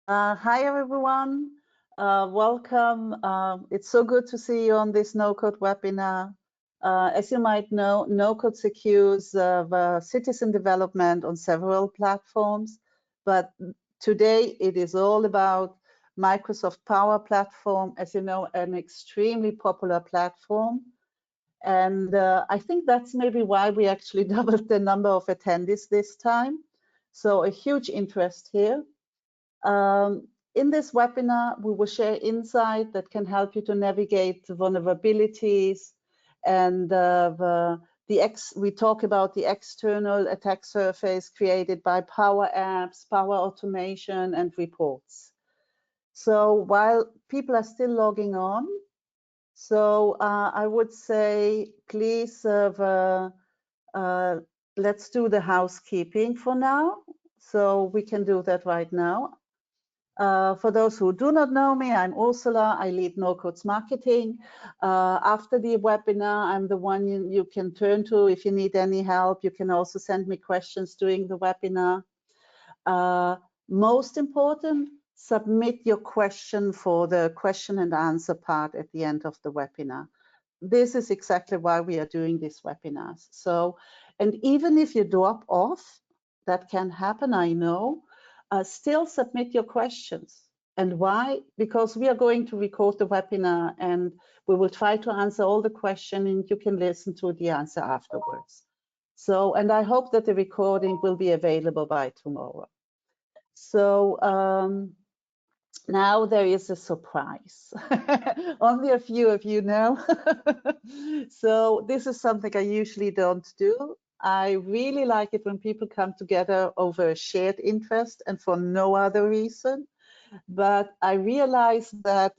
Hi, everyone. Welcome. It's so good to see you on this no-code webinar. As you might know, no-code secures citizen development on several platforms, but today it is all about Microsoft Power Platform, as you know, an extremely popular platform. And I think that's maybe why we actually doubled the number of attendees this time. So a huge interest here. In this webinar, we will share insight that can help you to navigate the vulnerabilities, and we talk about the external attack surface created by Power Apps, Power Automation, and reports. So while people are still logging on, so I would say, please, let's do the housekeeping for now. So we can do that right now. For those who do not know me, I'm Ursula. I lead no-codes marketing. After the webinar, I'm the one you can turn to if you need any help. You can also send me questions during the webinar. Most important, submit your question for the question and answer part at the end of the webinar. This is exactly why we are doing these webinars. So, and even if you drop off, that can happen, I know. Still submit your questions. And why? Because we are going to record the webinar and we will try to answer all the questions and you can listen to the answer afterwards. So, and I hope that the recording will be available by tomorrow. So now there is a surprise. Only a few of you know. So this is something I usually don't do. I really like it when people come together over a shared interest and for no other reason. But I realize that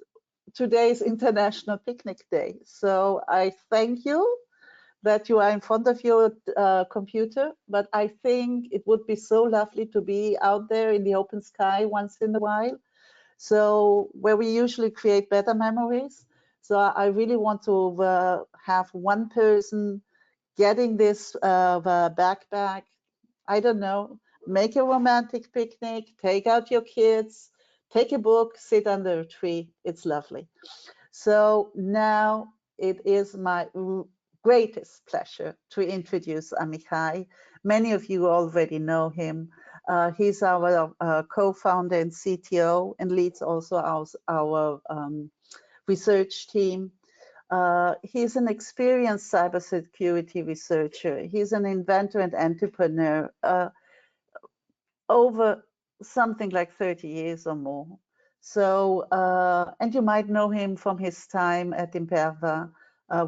today is International Picnic Day. So I thank you that you are in front of your computer, but I think it would be so lovely to be out there in the open sky once in a while. So where we usually create better memories. So I really want to have one person getting this backpack, I don't know, make a romantic picnic, take out your kids, take a book, sit under a tree. It's lovely. So now it is my greatest pleasure to introduce Amichai. Many of you already know him. He's our co-founder and CTO and leads also our research team. He's an experienced cybersecurity researcher. He's an inventor and entrepreneur over something like 30 years or more. So, and you might know him from his time at Imperva,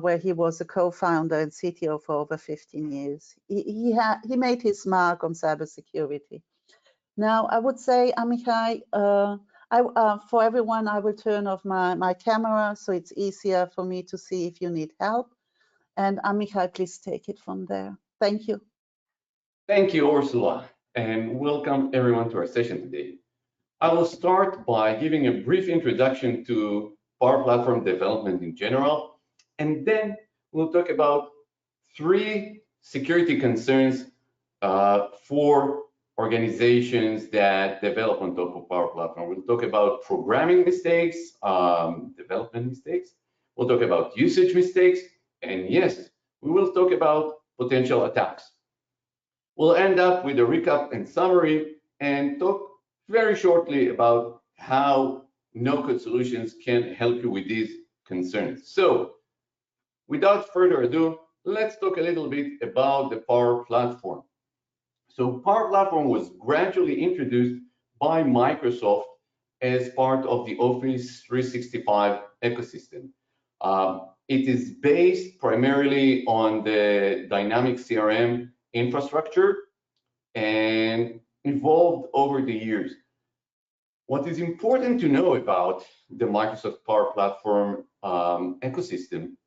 where he was a co-founder and CTO for over 15 years. He made his mark on cybersecurity. Now, I would say, Amichai, for everyone, I will turn off my camera so it's easier for me to see if you need help. And Amichai, please take it from there. Thank you. Thank you, Ursula, and welcome everyone to our session today. I will start by giving a brief introduction to Power Platform development in general, and then we'll talk about 3 security concerns for organizations that develop on top of Power Platform. We'll talk about programming mistakes, development mistakes. We'll talk about usage mistakes, and yes, we will talk about potential attacks. We'll end up with a recap and summary and talk very shortly about how no-code solutions can help you with these concerns. So without further ado, let's talk a little bit about the Power Platform. So Power Platform was gradually introduced by Microsoft as part of the Office 365 ecosystem. It is based primarily on the dynamic CRM infrastructure and evolved over the years. What is important to know about the Microsoft Power Platform ecosystem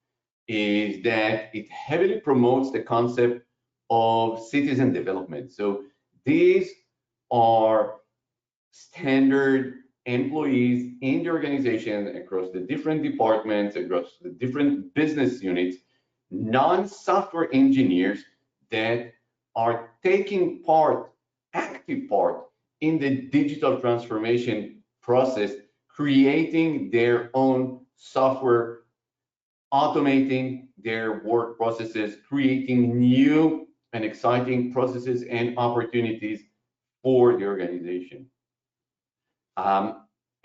is that it heavily promotes the concept of citizen development. So these are standard employees in the organization across the different departments, across the different business units, non-software engineers that are taking part, active part in the digital transformation process, creating their own software, automating their work processes, creating new and exciting processes and opportunities for the organization.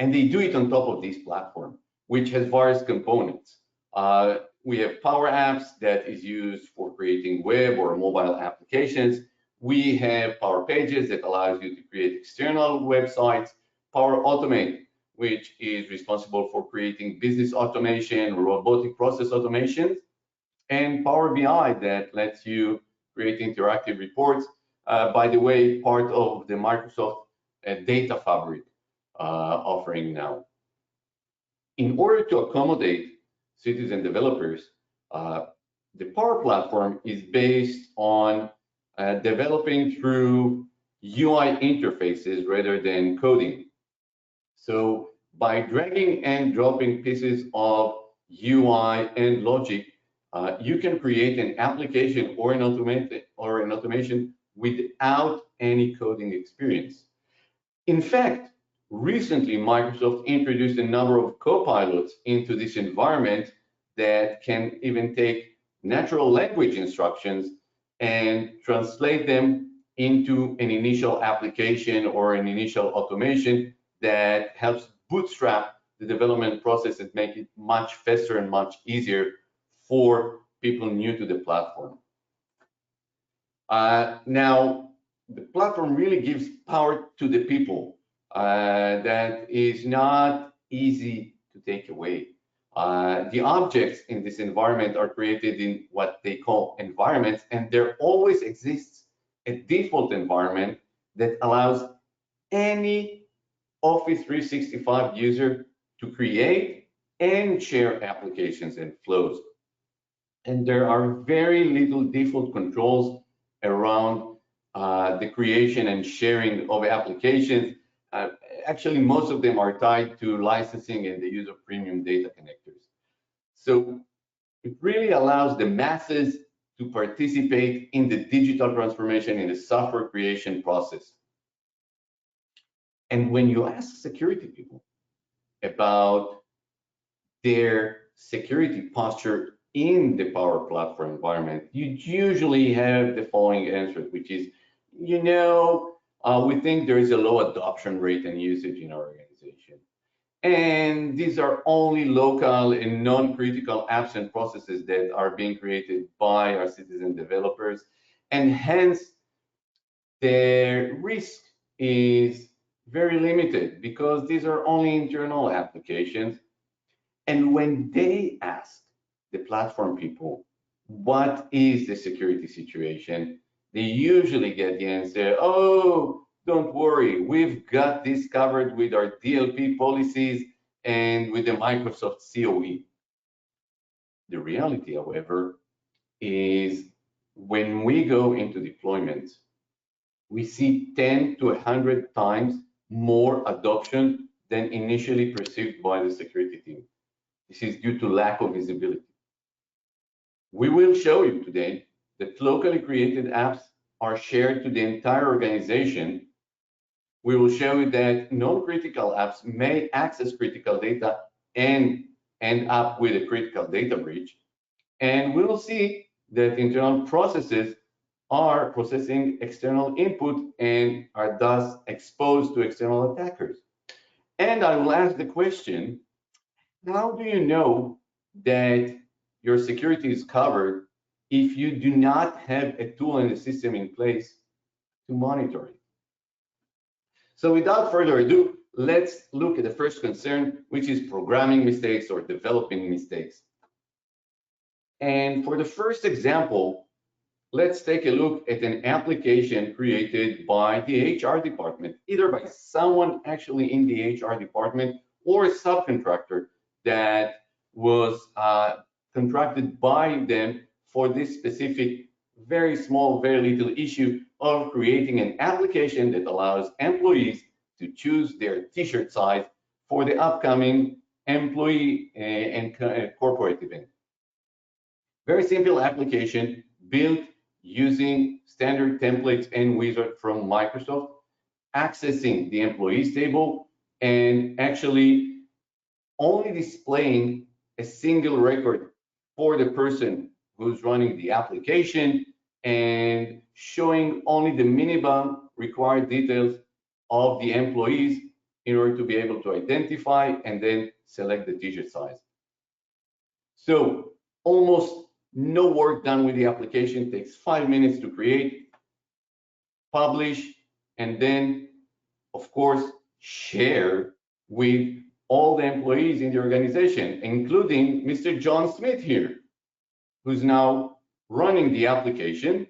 And they do it on top of this platform, which has various components. We have Power Apps that is used for creating web or mobile applications. We have Power Pages that allows you to create external websites. Power Automate, which is responsible for creating business automation, robotic process automations, and Power BI that lets you create interactive reports. By the way, part of the Microsoft Data Fabric offering now. In order to accommodate citizen developers, the Power Platform is based on developing through UI interfaces rather than coding. So by dragging and dropping pieces of UI and logic, you can create an application or an automation without any coding experience. In fact, recently Microsoft introduced a number of copilots into this environment that can even take natural language instructions and translate them into an initial application or an initial automation that helps bootstrap the development process and make it much faster and much easier for people new to the platform. Now, the platform really gives power to the people. That is not easy to take away. The objects in this environment are created in what they call environments, and there always exists a default environment that allows any Office 365 user to create and share applications and flows. And there are very little default controls around the creation and sharing of applications. Actually, most of them are tied to licensing and the use of premium data connectors. So it really allows the masses to participate in the digital transformation in the software creation process. And when you ask security people about their security posture in the Power Platform environment, you usually have the following answer, which is, we think there is a low adoption rate and usage in our organization. And these are only local and non-critical apps and processes that are being created by our citizen developers. And hence, the risk is very limited because these are only internal applications. And when they ask the platform people, what is the security situation? They usually get the answer, oh, don't worry, we've got this covered with our DLP policies and with the Microsoft COE. The reality, however, is when we go into deployments, we see 10 to 100 times more adoption than initially perceived by the security team. This is due to lack of visibility. We will show you today that locally created apps are shared to the entire organization. We will show you that non-critical apps may access critical data and end up with a critical data breach. And we will see that internal processes are processing external input and are thus exposed to external attackers. And I will ask the question, how do you know that your security is covered if you do not have a tool and a system in place to monitor it? So without further ado, let's look at the first concern, which is programming mistakes or developing mistakes. And for the first example, let's take a look at an application created by the HR department, either by someone actually in the HR department or a subcontractor that was contracted by them for this specific, very small, very little issue of creating an application that allows employees to choose their t-shirt size for the upcoming employee and corporate event. Very simple application built using standard templates and wizard from Microsoft, accessing the employees table and actually only displaying a single record for the person who's running the application and showing only the minimum required details of the employees in order to be able to identify and then select the t-shirt size. So almost no work done with the application. It takes 5 minutes to create, publish, and then, of course, share with all the employees in the organization, including Mr. John Smith here, who's now running the application.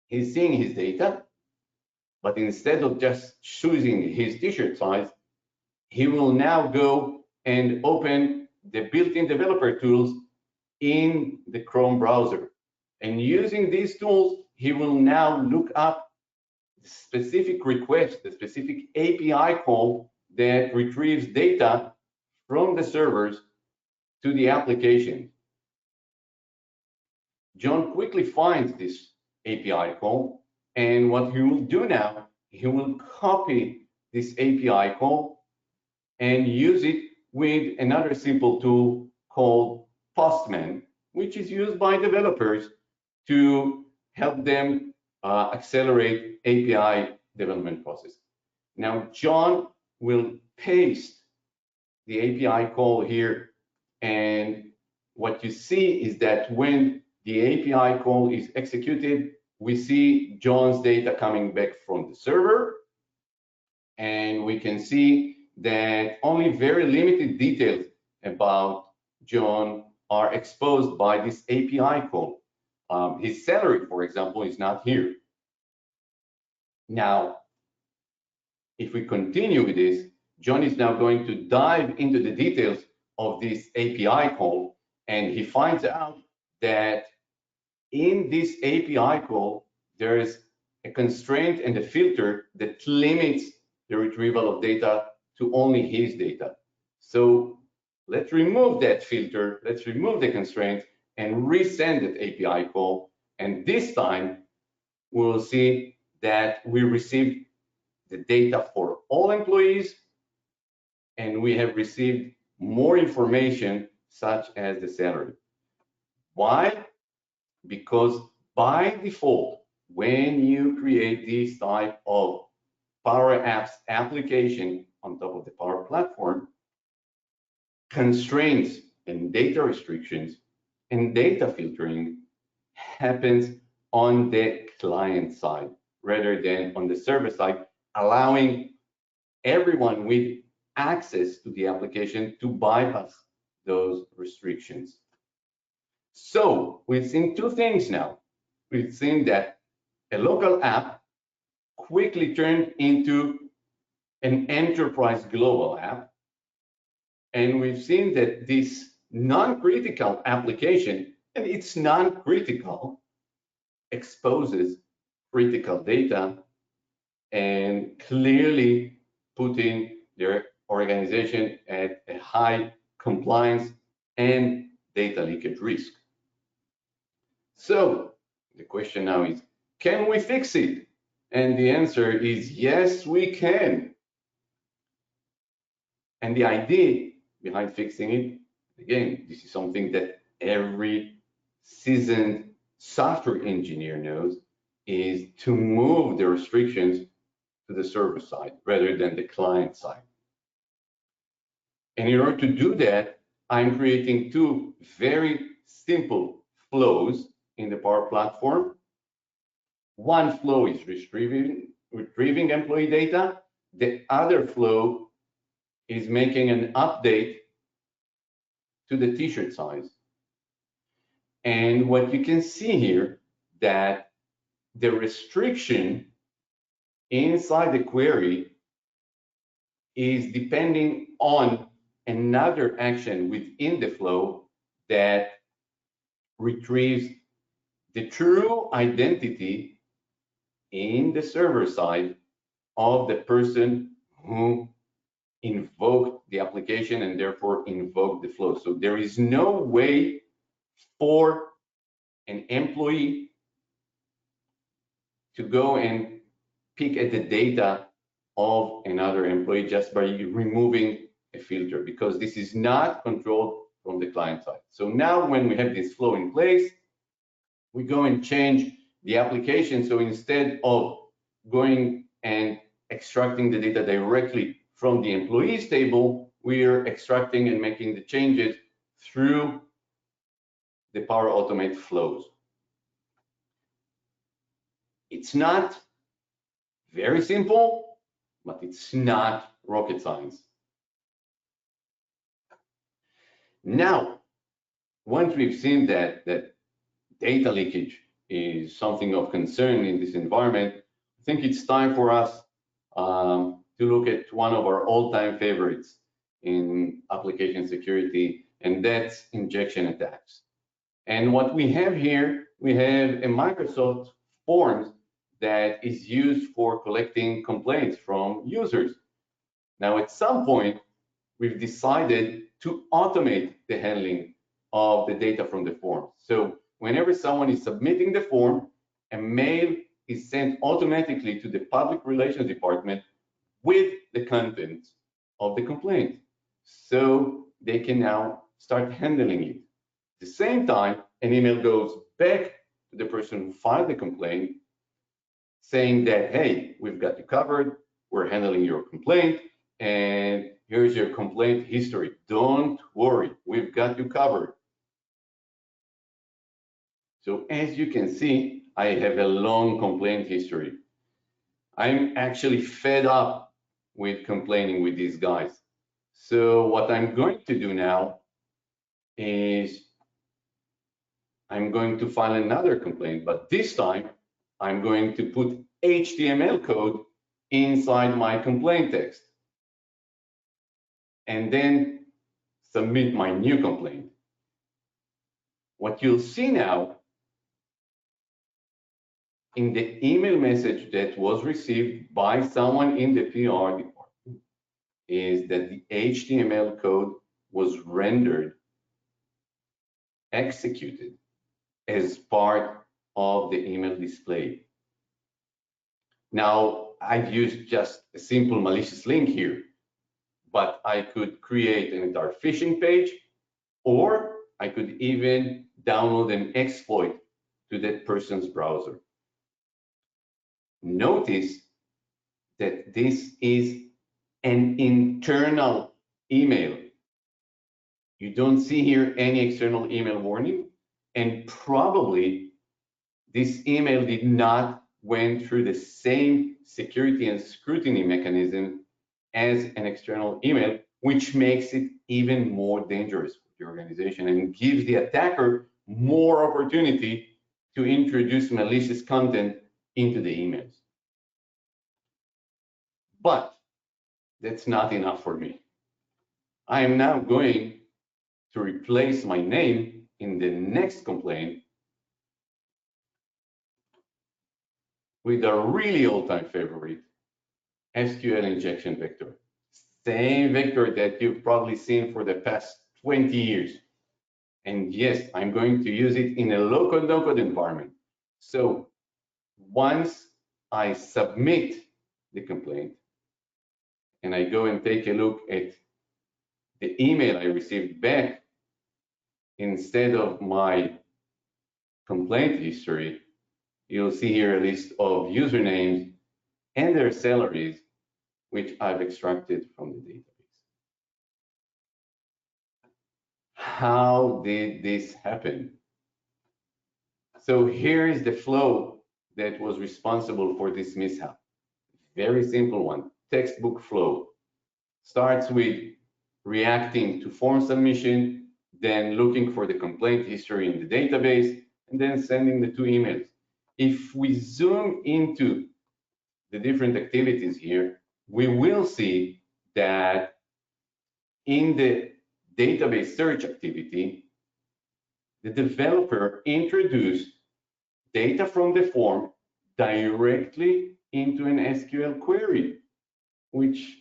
He's seeing his data, but instead of just choosing his t-shirt size, he will now go and open the built-in developer tools in the Chrome browser. And using these tools, he will now look up the specific request, the specific API call that retrieves data from the servers to the application. John quickly finds this API call, and what he will do now, he will copy this API call and use it with another simple tool called Postman, which is used by developers to help them accelerate API development process. Now, John will paste the API call here, and what you see is that when the API call is executed, we see John's data coming back from the server, and we can see that only very limited details about John are exposed by this API call. His salary, for example, is not here. Now, if we continue with this, John is now going to dive into the details of this API call, and he finds out that in this API call, there is a constraint and a filter that limits the retrieval of data to only his data. So let's remove that filter, let's remove the constraint and resend that API call. And this time we'll see that we received the data for all employees, and we have received more information such as the salary. Why? Because by default, when you create this type of Power Apps application on top of the Power Platform, constraints and data restrictions and data filtering happens on the client side rather than on the server side, allowing everyone with access to the application to bypass those restrictions. So we've seen two things now. We've seen that a local app quickly turned into an enterprise global app. And we've seen that this non-critical application, and it's non-critical, exposes critical data and clearly putting their organization at a high compliance and data leakage risk. So the question now is, can we fix it? And the answer is yes, we can. And the idea behind fixing it, again, this is something that every seasoned software engineer knows, is to move the restrictions to the server side rather than the client side. And in order to do that, I'm creating two very simple flows in the Power Platform. One flow is retrieving employee data. The other flow is making an update to the t-shirt size. And what you can see here, that the restriction inside the query is depending on another action within the flow that retrieves the true identity in the server side of the person who invoked the application and therefore invoked the flow. So there is no way for an employee to go and pick at the data of another employee just by removing a filter, because this is not controlled from the client side. So now when we have this flow in place, we go and change the application. So instead of going and extracting the data directly from the employees table, we are extracting and making the changes through the Power Automate flows. It's not very simple, but it's not rocket science. Now, once we've seen that data leakage is something of concern in this environment, I think it's time for us to look at one of our all-time favorites in application security, and that's injection attacks. And what we have here, we have a Microsoft Forms that is used for collecting complaints from users. Now, at some point, we've decided to automate the handling of the data from the form. So whenever someone is submitting the form, a mail is sent automatically to the public relations department with the content of the complaint. So they can now start handling it. At the same time, an email goes back to the person who filed the complaint saying that, hey, we've got you covered, we're handling your complaint, and here's your complaint history. Don't worry, we've got you covered. So as you can see, I have a long complaint history. I'm actually fed up with complaining with these guys. So what I'm going to do now is I'm going to file another complaint, but this time I'm going to put HTML code inside my complaint text and then submit my new complaint. What you'll see now in the email message that was received by someone in the PR department is that the HTML code was rendered, executed as part of the email display. Now, I've used just a simple malicious link here, but I could create an entire phishing page, or I could even download an exploit to that person's browser. Notice that this is an internal email. You don't see here any external email warning, and probably this email did not went through the same security and scrutiny mechanism as an external email, which makes it even more dangerous for the organization and gives the attacker more opportunity to introduce malicious content into the emails. But that's not enough for me. I am now going to replace my name in the next complaint with a really all-time favorite, SQL injection vector. Same vector that you've probably seen for the past 20 years. And yes, I'm going to use it in a low-code, no-code environment. So once I submit the complaint and I go and take a look at the email I received back, instead of my complaint history, you'll see here a list of usernames and their salaries, which I've extracted from the database. How did this happen? So here is the flow that was responsible for this mishap. Very simple one, textbook flow. Starts with reacting to form submission, then looking for the complaint history in the database, and then sending the two emails. If we zoom into the different activities here, we will see that in the database search activity, the developer introduced data from the form directly into an SQL query, which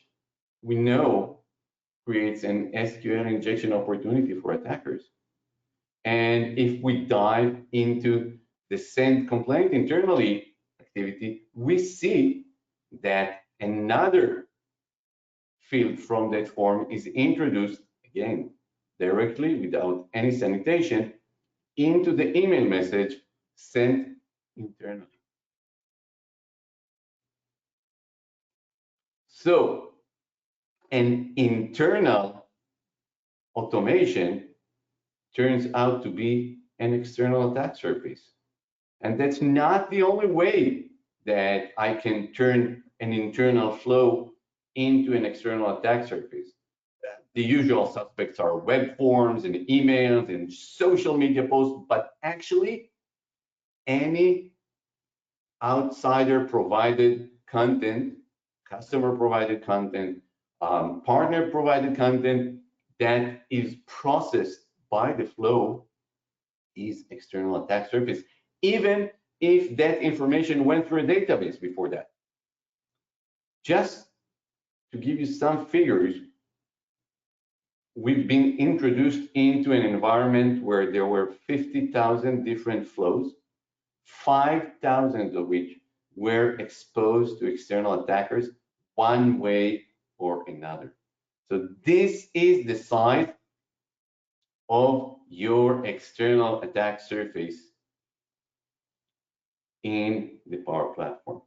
we know creates an SQL injection opportunity for attackers. And if we dive into the send complaint internally activity, we see that Another field from that form is introduced, again, directly without any sanitation, into the email message sent internally. So an internal automation turns out to be an external attack surface. And that's not the only way that I can turn an internal flow into an external attack surface. The usual suspects are web forms and emails and social media posts, but actually any outsider provided content, customer provided content, partner provided content that is processed by the flow is external attack surface, even if that information went through a database before that. Just to give you some figures, we've been introduced into an environment where there were 50,000 different flows, 5,000 of which were exposed to external attackers one way or another. So this is the size of your external attack surface in the Power Platform.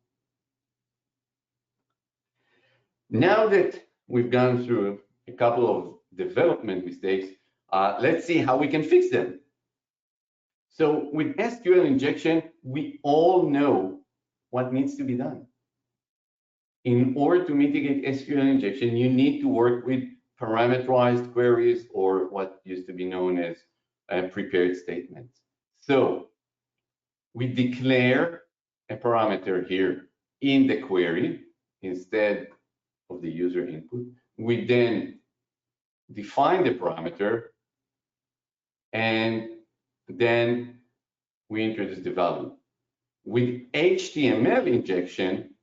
Now that we've gone through a couple of development mistakes, let's see how we can fix them. So with SQL injection, we all know what needs to be done. In order to mitigate SQL injection, you need to work with parameterized queries, or what used to be known as prepared statements. So we declare a parameter here in the query instead of the user input. We then define the parameter, and then we introduce the value. With HTML injection,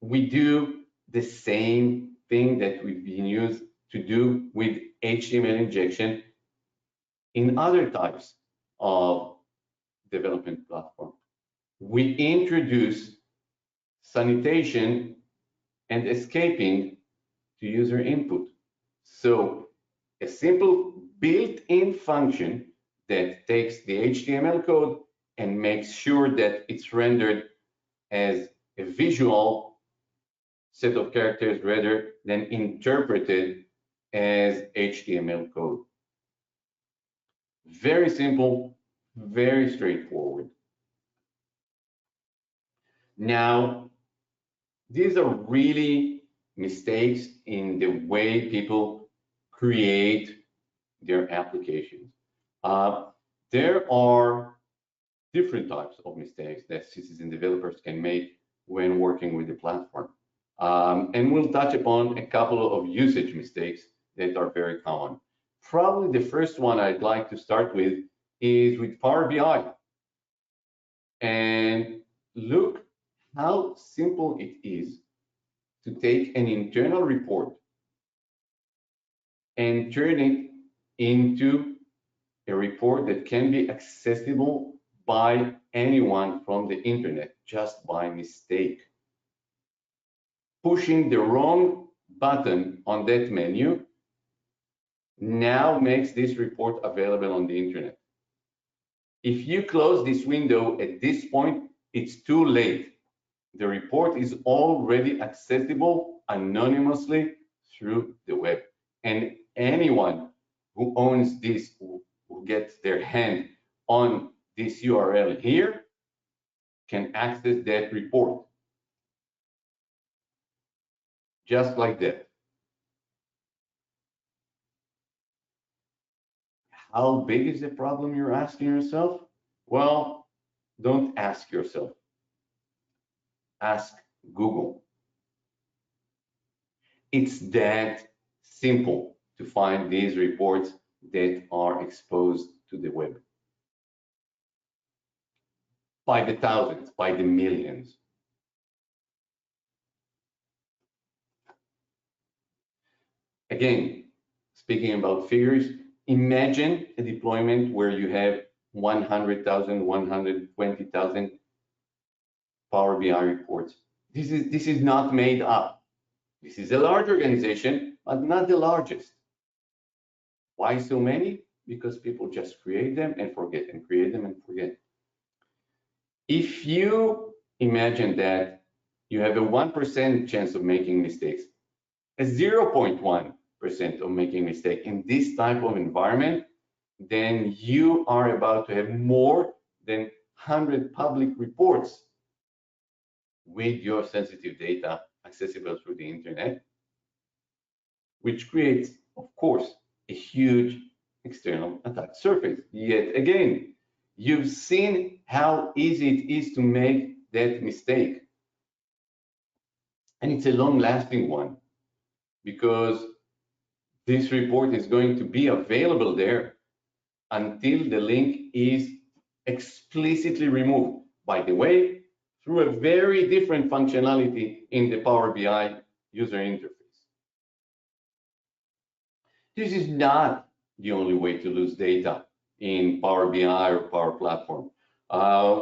we do the same thing that we've been used to do with HTML injection in other types of development platform. We introduce sanitation and escaping to user input. So a simple built-in function that takes the HTML code and makes sure that it's rendered as a visual set of characters rather than interpreted as HTML code. Very simple, very straightforward. Now, these are really mistakes in the way people create their applications. There are different types of mistakes that citizen developers can make when working with the platform. And we'll touch upon a couple of usage mistakes that are very common. Probably the first one I'd like to start with is with Power BI. And look how simple it is to take an internal report and turn it into a report that can be accessible by anyone from the internet just by mistake. Pushing the wrong button on that menu now makes this report available on the internet. If you close this window at this point, it's too late. The report is already accessible anonymously through the web. And anyone who owns this, who gets their hand on this URL here, can access that report. Just like that. How big is the problem, you're asking yourself? Well, don't ask yourself. Ask Google. It's that simple to find these reports that are exposed to the web. By the thousands, by the millions. Again, speaking about figures, imagine a deployment where you have 100,000, 120,000 Power BI reports This is not made up. This is a large organization, but not the largest. Why so many? Because people just create them and forget, and create them and forget. If you imagine that you have a 1% chance of making mistakes, a 0.1% of making mistake in this type of environment, then you are about to have more than 100 public reports with your sensitive data accessible through the internet, which creates, of course, a huge external attack surface. Yet again, you've seen how easy it is to make that mistake. And it's a long-lasting one, because this report is going to be available there until the link is explicitly removed. By the way, through a very different functionality in the Power BI user interface. This is not the only way to lose data in Power BI or Power Platform.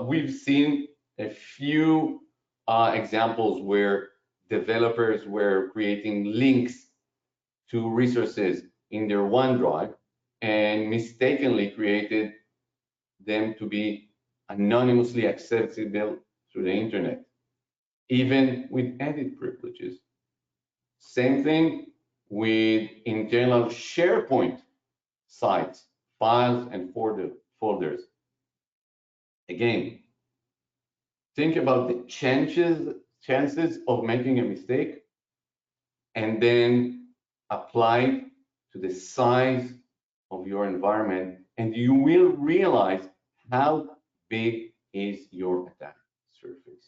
We've seen a few examples where developers were creating links to resources in their OneDrive and mistakenly created them to be anonymously accessible through the internet, even with edit privileges. Same thing with internal SharePoint sites, files, and folders. Again, think about the chances of making a mistake and then apply it to the size of your environment, and you will realize how big is your attack surface.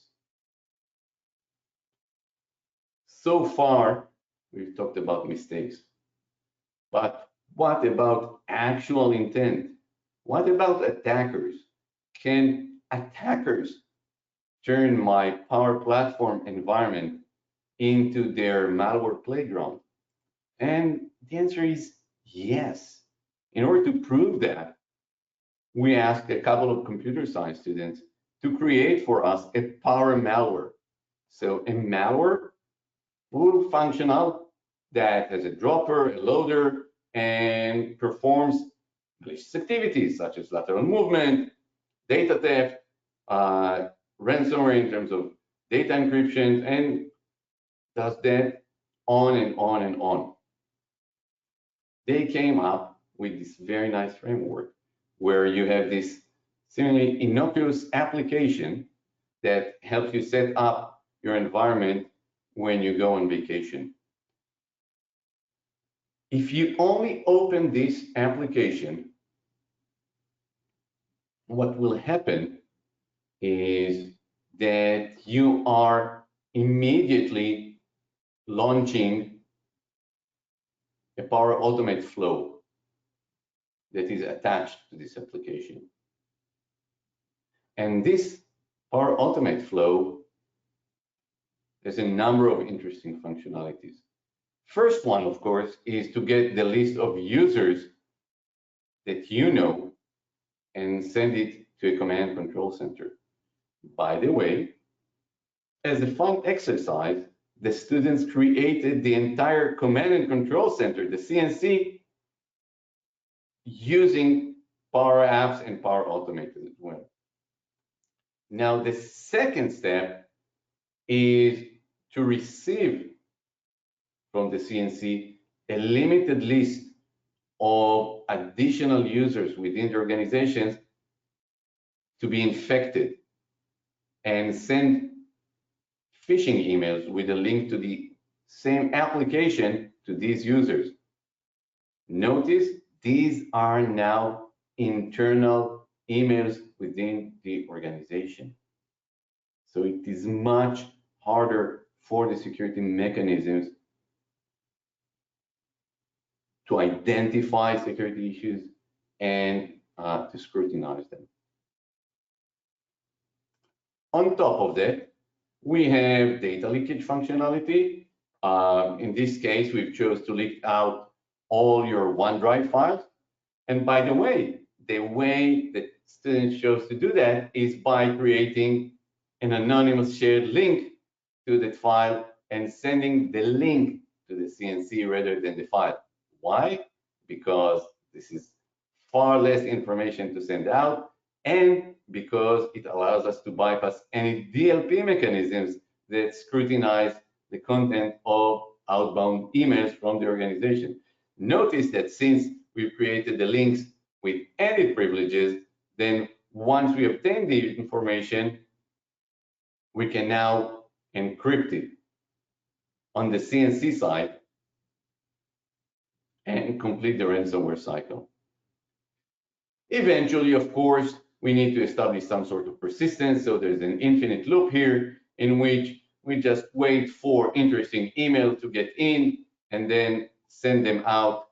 So far, we've talked about mistakes, but what about actual intent? What about attackers? Can attackers turn my Power Platform environment into their malware playground? And the answer is yes. In order to prove that, we asked a couple of computer science students to create for us a Power malware. So a malware, full functional, that has a dropper, a loader, and performs malicious activities such as lateral movement, data theft, ransomware in terms of data encryption, and does that on and on and on. They came up with this very nice framework where you have this seemingly innocuous application that helps you set up your environment when you go on vacation. If you only open this application, what will happen is that you are immediately launching a Power Automate flow that is attached to this application. And this Power Automate flow has a number of interesting functionalities. First one, of course, is to get the list of users that you know and send it to a command control center. By the way, as a fun exercise, the students created the entire command and control center, the CNC, using Power Apps and Power Automate as well. Now, the second step is to receive from the CNC a limited list of additional users within the organizations to be infected and send phishing emails with a link to the same application to these users. Notice these are now internal emails within the organization. So it is much harder for the security mechanisms to identify security issues and to scrutinize them. On top of that, we have data leakage functionality. In this case, we've chosen to leak out all your OneDrive files. And by the way that students chose to do that is by creating an anonymous shared link to that file and sending the link to the CNC rather than the file. Why? Because this is far less information to send out, and because it allows us to bypass any DLP mechanisms that scrutinize the content of outbound emails from the organization. Notice that since we've created the links with edit privileges, then once we obtain the information, we can now encrypt it on the CNC side and complete the ransomware cycle. Eventually, of course, we need to establish some sort of persistence. So there's an infinite loop here in which we just wait for interesting email to get in and then send them out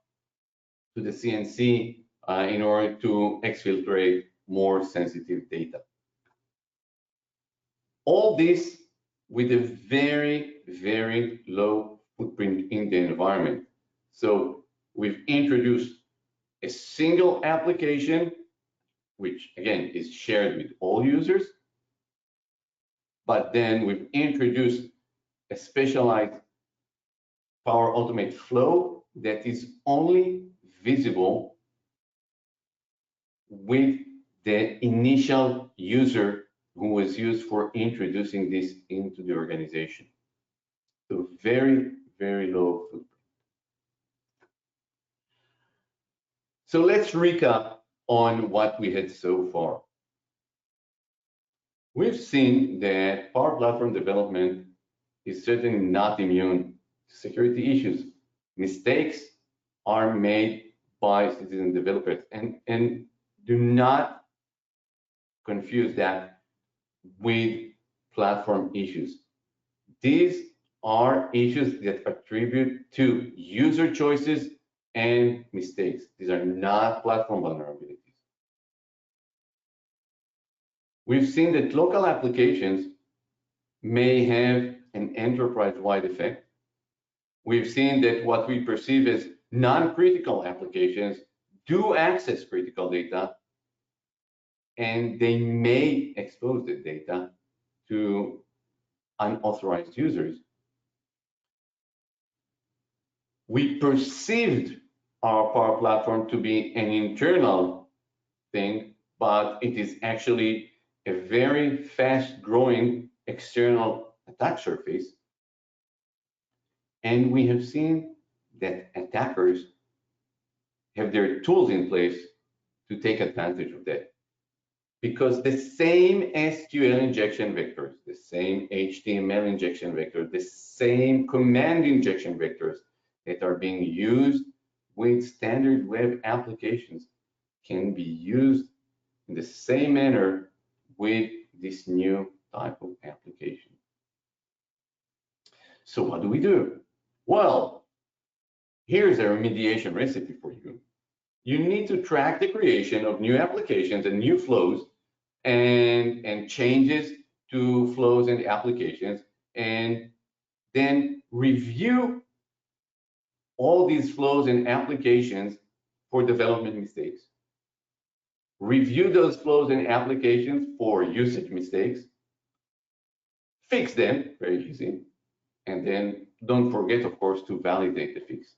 to the CNC in order to exfiltrate more sensitive data. All this with a very, very low footprint in the environment. So we've introduced a single application, which again is shared with all users, but then we've introduced a specialized Power Automate flow that is only visible with the initial user who was used for introducing this into the organization. So very, very low footprint. So let's recap on what we had so far. We've seen that Power Platform development is certainly not immune to security issues. Mistakes are made by citizen developers, and do not confuse that with platform issues. These are issues that attribute to user choices and mistakes. These are not platform vulnerabilities. We've seen that local applications may have an enterprise-wide effect. We've seen that what we perceive as non-critical applications do access critical data, and they may expose the data to unauthorized users. We perceived our Power Platform to be an internal thing, but it is actually a very fast-growing external attack surface. And we have seen that attackers have their tools in place to take advantage of that. Because the same SQL injection vectors, the same HTML injection vectors, the same command injection vectors that are being used with standard web applications can be used in the same manner with this new type of application. So what do we do? Well, here's a remediation recipe for you. You need to track the creation of new applications and new flows and changes to flows and applications, and then review all these flows and applications for development mistakes. Review those flows and applications for usage mistakes. Fix them, very easy. And then don't forget, of course, to validate the fix.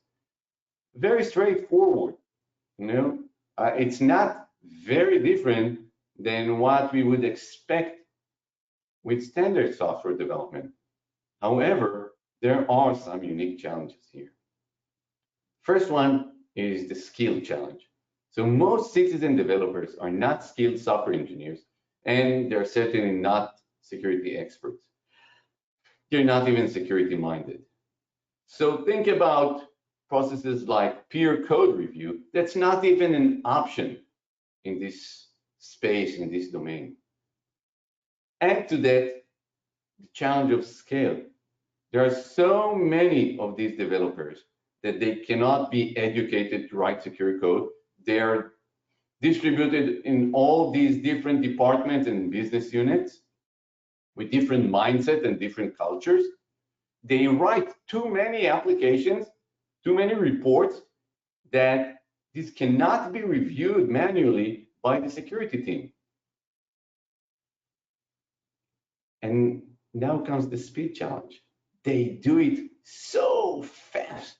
Very straightforward. It's not very different than what we would expect with standard software development. However, there are some unique challenges here. First one is the skill challenge. So most citizen developers are not skilled software engineers, and they're certainly not security experts. They're not even security minded. So think about processes like peer code review. That's not even an option in this space, in this domain. Add to that the challenge of scale. There are so many of these developers that they cannot be educated to write secure code. They are distributed in all these different departments and business units with different mindset and different cultures. They write too many applications, too many reports, that this cannot be reviewed manually by the security team. And now comes the speed challenge. They do it so fast.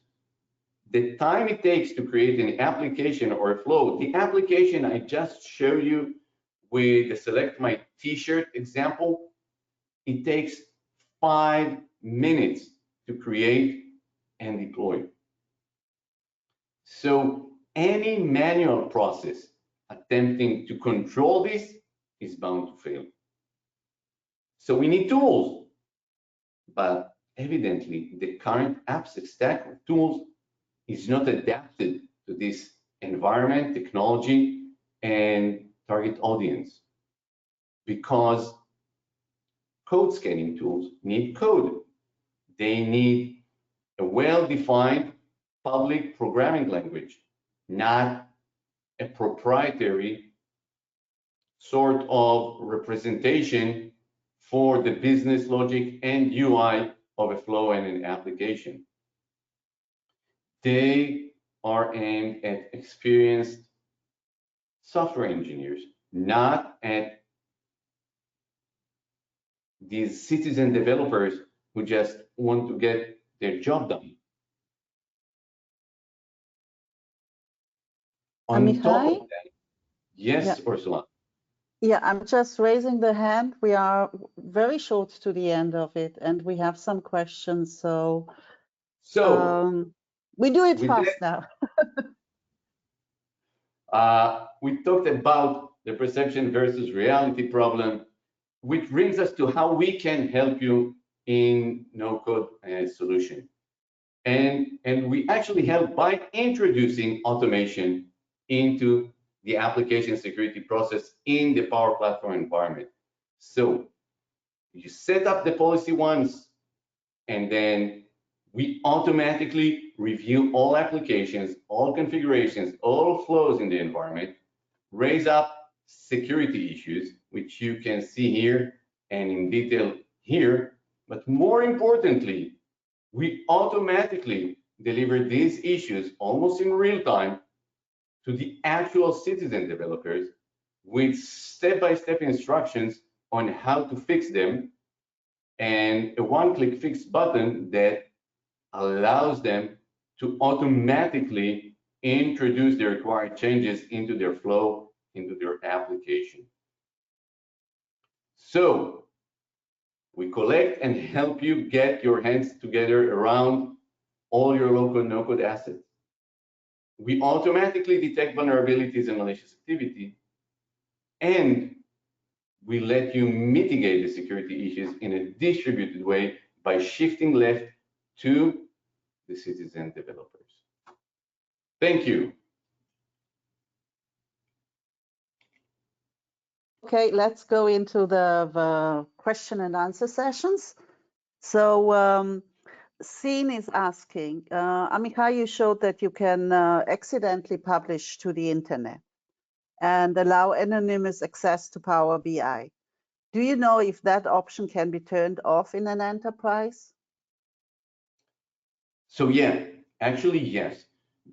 The time it takes to create an application or a flow, the application I just showed you with the select my t-shirt example, it takes 5 minutes to create and deploy. So any manual process attempting to control this is bound to fail. So we need tools, but evidently the current AppSec stack of tools is not adapted to this environment, technology, and target audience, because code scanning tools need code. They need a well-defined public programming language, not a proprietary sort of representation for the business logic and UI of a flow and an application. They are aimed at experienced software engineers, not at these citizen developers who just want to get their job done. On top of Amichai? that, yes, Yeah. Ursula. Yeah, I'm just raising the hand. We are very short to the end of it, and we have some questions. So we do it with fast now. we talked about the perception versus reality problem, which brings us to how we can help you in no-code solution. And we actually help by introducing automation into the application security process in the Power Platform environment. So you set up the policy once, and then we automatically review all applications, all configurations, all flows in the environment, raise up security issues, which you can see here and in detail here. But more importantly, we automatically deliver these issues almost in real time to the actual citizen developers with step-by-step instructions on how to fix them, and a one-click fix button that allows them to automatically introduce the required changes into their flow, into their application. So we collect and help you get your hands together around all your local no-code assets. We automatically detect vulnerabilities and malicious activity, and we let you mitigate the security issues in a distributed way by shifting left to the citizen developers. Thank you. Okay, let's go into the question and answer sessions. So Scene is asking, Amichai, you showed that you can accidentally publish to the internet and allow anonymous access to Power BI. Do you know if that option can be turned off in an enterprise? So yeah, actually, yes,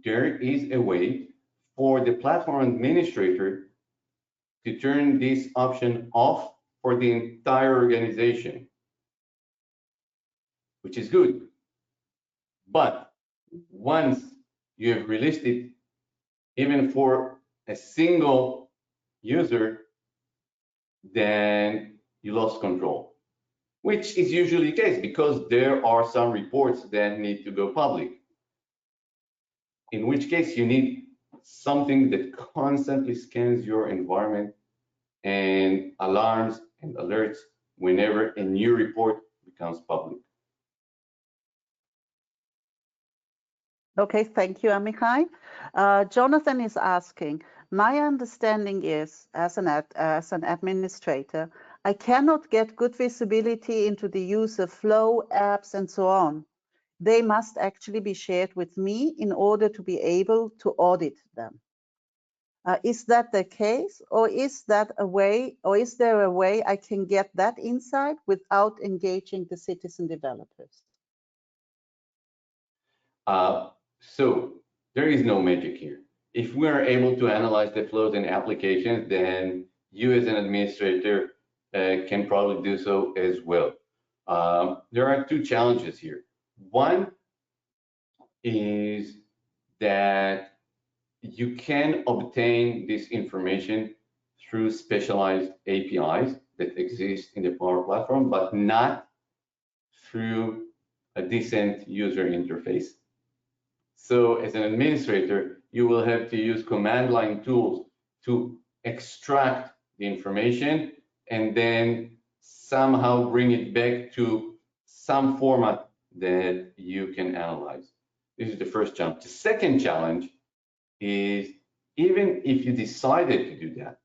there is a way for the platform administrator to turn this option off for the entire organization, which is good. But once you have released it, even for a single user, then you lost control, which is usually the case because there are some reports that need to go public. In which case you need something that constantly scans your environment and alarms and alerts whenever a new report becomes public. Okay, thank you, Amichai. Jonathan is asking, my understanding is, as an administrator, I cannot get good visibility into the user flow, apps, and so on. They must actually be shared with me in order to be able to audit them. Is that the case, or is there a way I can get that insight without engaging the citizen developers? So there is no magic here. If we are able to analyze the flows and applications, then you as an administrator can probably do so as well. There are two challenges here. One is that you can obtain this information through specialized APIs that exist in the Power Platform, but not through a decent user interface. So as an administrator, you will have to use command line tools to extract the information and then somehow bring it back to some format that you can analyze. This is the first challenge. The second challenge is, even if you decided to do that,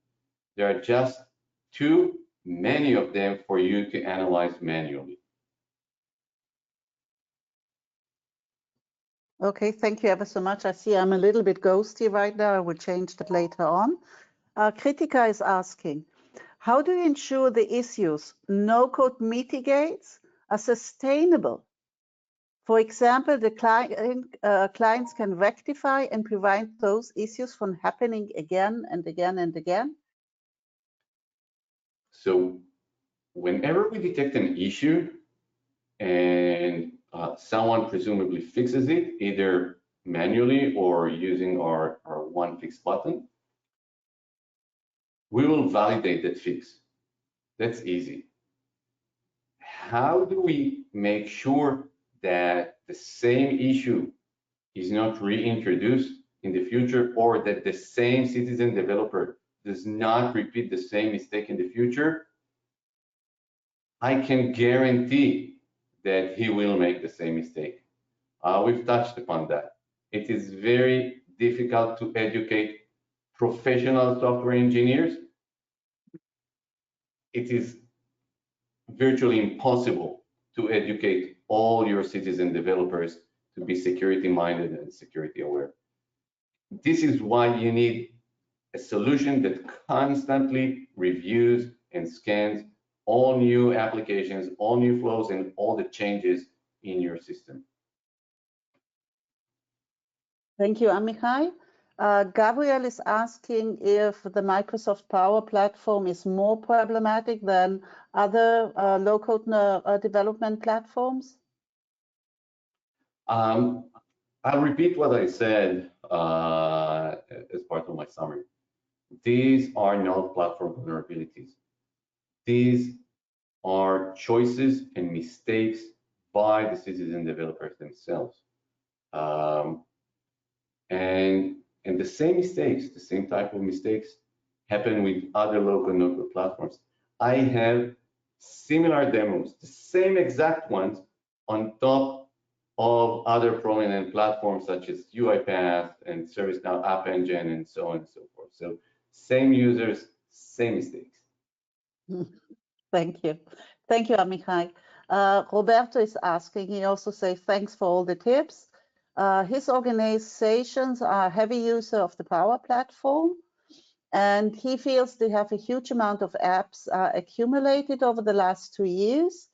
there are just too many of them for you to analyze manually. Okay, thank you ever so much. I see I'm a little bit ghosty right now. I will change that later on. Kritika is asking, how do you ensure the issues no-code mitigates are sustainable? For example, the clients can rectify and prevent those issues from happening again and again and again. So whenever we detect an issue and someone presumably fixes it, either manually or using our one fix button, we will validate that fix. That's easy. How do we make sure that the same issue is not reintroduced in the future, or that the same citizen developer does not repeat the same mistake in the future? I can guarantee that he will make the same mistake. We've touched upon that. It is very difficult to educate professional software engineers. It is virtually impossible to educate all your citizen developers to be security minded and security aware. This is why you need a solution that constantly reviews and scans all new applications, all new flows, and all the changes in your system. Thank you, Amichai. Gabriel is asking if the Microsoft Power Platform is more problematic than other low-code development platforms. I'll repeat what I said as part of my summary. These are not platform vulnerabilities. These are choices and mistakes by the citizen developers themselves. And the same mistakes, the same type of mistakes happen with other local no-code platforms. I have similar demos, the same exact ones, on top of other prominent platforms such as UiPath and ServiceNow App Engine and so on and so forth. So same users, same mistakes. Thank you. Thank you, Amichai. Roberto is asking, he also says, thanks for all the tips. His organizations are a heavy user of the Power Platform, and he feels they have a huge amount of apps accumulated over the last 2 years.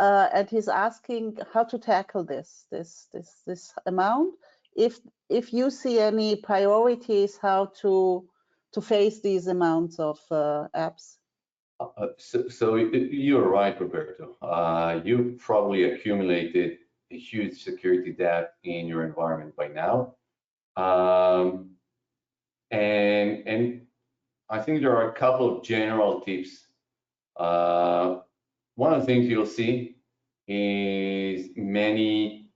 And he's asking how to tackle this amount. If you see any priorities, how to face these amounts of apps. So you're right, Roberto. You've probably accumulated a huge security debt in your environment by now. And I think there are a couple of general tips. One of the things you'll see is many,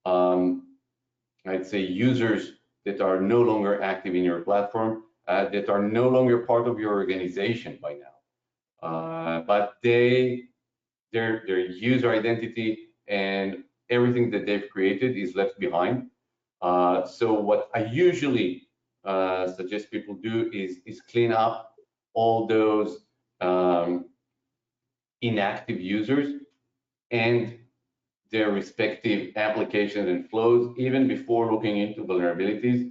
I'd say, users that are no longer active in your platform, that are no longer part of your organization by now. But their user identity and everything that they've created is left behind. So what I usually suggest people do is clean up all those inactive users and their respective applications and flows, even before looking into vulnerabilities,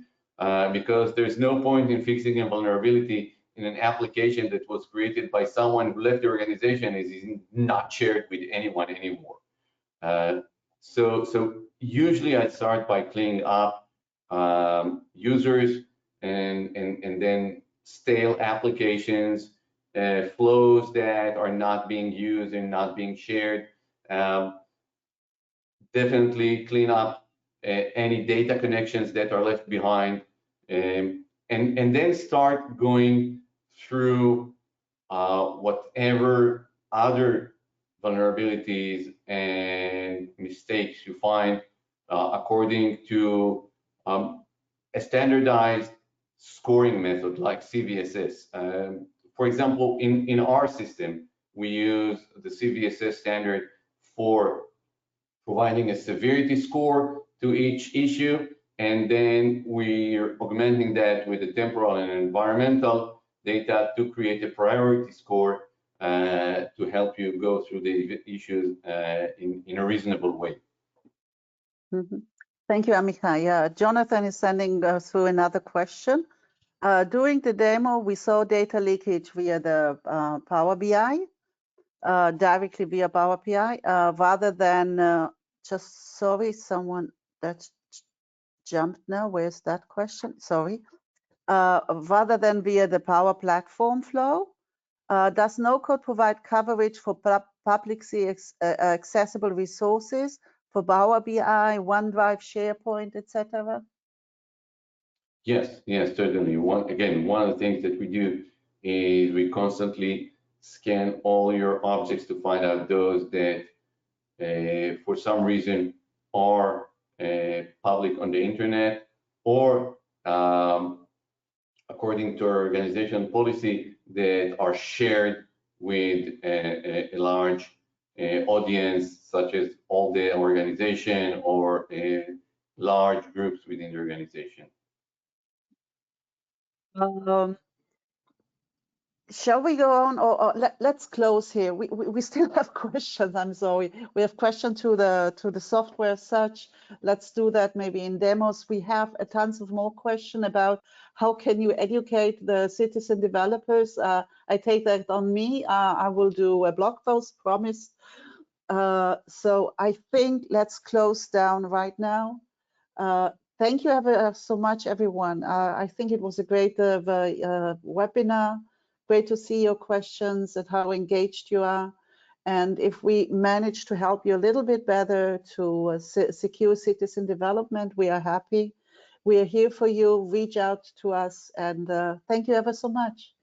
because there's no point in fixing a vulnerability in an application that was created by someone who left the organization and is not shared with anyone anymore. So usually I start by cleaning up users and then stale applications, flows that are not being used and not being shared. Definitely clean up any data connections that are left behind, and then start going through whatever other vulnerabilities and mistakes you find according to a standardized scoring method like CVSS. For example, in our system, we use the CVSS standard for providing a severity score to each issue, and then we're augmenting that with the temporal and environmental data to create a priority score to help you go through the issues in a reasonable way. Mm-hmm. Thank you, Amichai. Yeah, Jonathan is sending through another question. During the demo, we saw data leakage via the Power BI, directly via Power BI, rather than just, sorry, someone that jumped now. Where's that question? Sorry. Rather than via the Power Platform flow. Does no-code provide coverage for publicly accessible resources for Power BI, OneDrive, SharePoint, etc.? Yes, certainly. One of the things that we do is we constantly scan all your objects to find out those that for some reason are public on the internet, or according to our organization policy, that are shared with a large audience, such as all the organization or large groups within the organization. Shall we go on, or let's close here? We still have questions. I'm sorry. We have questions to the software as such. Let's do that maybe in demos. We have tons of more questions about how can you educate the citizen developers. I take that on me. I will do a blog post, promise. So I think let's close down right now. Thank you so much, everyone. I think it was a great webinar. Great to see your questions and how engaged you are. And if we manage to help you a little bit better to secure citizen development, we are happy. We are here for you. Reach out to us, and thank you ever so much.